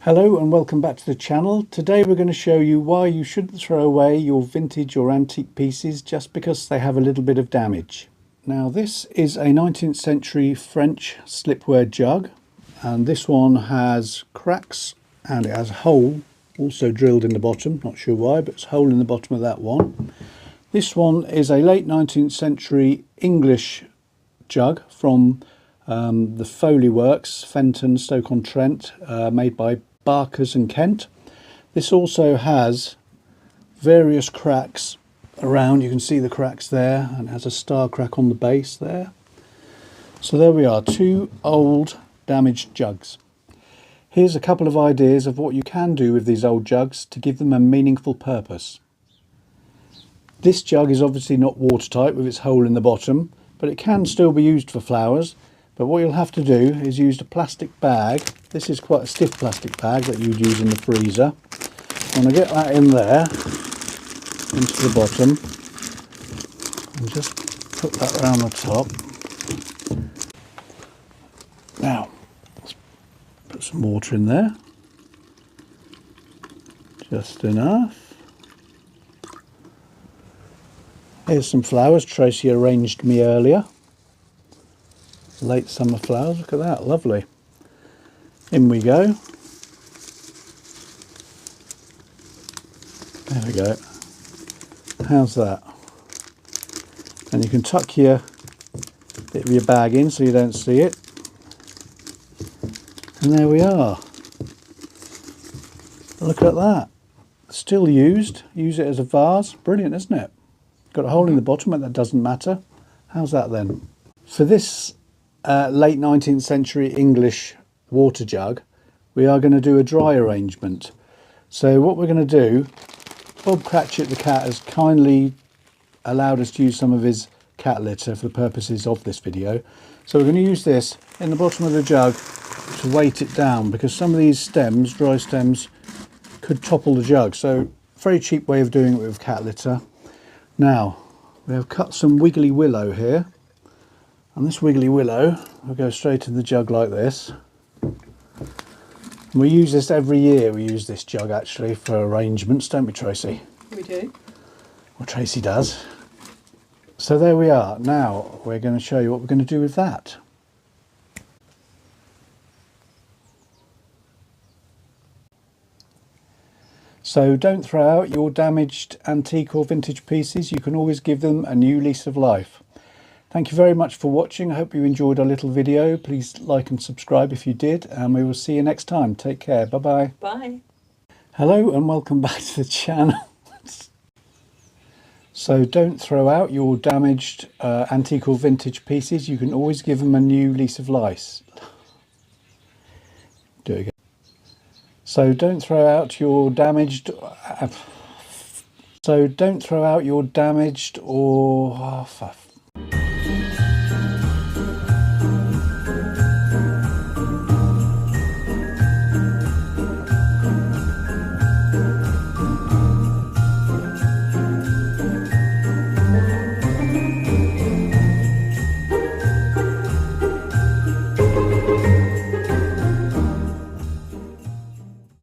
Hello and welcome back to the channel. Today we're going to show you why you shouldn't throw away your vintage or antique pieces just because they have a little bit of damage. Now this is a 19th century French slipware jug, and this one has cracks and it has a hole also drilled in the bottom. Not sure why, but it's a hole in the bottom of that one. This one is a late 19th century English jug from the Foley Works, Fenton, Stoke-on-Trent, made by Barkers and Kent. This also has various cracks around. You can see the cracks there, and it has a star crack on the base there. So there we are, two old damaged jugs. Here's a couple of ideas of what you can do with these old jugs to give them a meaningful purpose. This jug is obviously not watertight with its hole in the bottom, but it can still be used for flowers. But what you'll have to do is use a plastic bag. This is quite a stiff plastic bag that you'd use in the freezer. I'm going to get that in there, into the bottom, and just put that around the top. Now, let's put some water in there. Just enough. Here's some flowers Tracy arranged me earlier. Late summer flowers, look at that, lovely. In we go. There we go. How's that? And you can tuck your bit of your bag in so you don't see it. And there we are. Look at that. Still used. Use it as a vase. Brilliant, isn't it? Got a hole in the bottom, but that doesn't matter. How's that then? For this late 19th century English water jug, we are going to do a dry arrangement. So what we're going to do, Bob Cratchit the cat has kindly allowed us to use some of his cat litter for the purposes of this video. So we're going to use this in the bottom of the jug to weight it down, because some of these stems, dry stems, could topple the jug. So very cheap way of doing it with cat litter. Now we have cut some wiggly willow here. And this wiggly willow will go straight in the jug like this. And we use this every year. We use this jug actually for arrangements, don't we, Tracy? We do. Well, Tracy does. So there we are. Now we're going to show you what we're going to do with that. So don't throw out your damaged antique or vintage pieces. You can always give them a new lease of life. Thank you very much for watching. I hope you enjoyed our little video. Please like and subscribe if you did, and we will see you next time. Take care. Bye-bye. Bye. Hello and welcome back to the channel. So don't throw out your damaged antique or vintage pieces. You can always give them a new lease of life. Do it again. So don't throw out your damaged... So don't throw out your damaged or...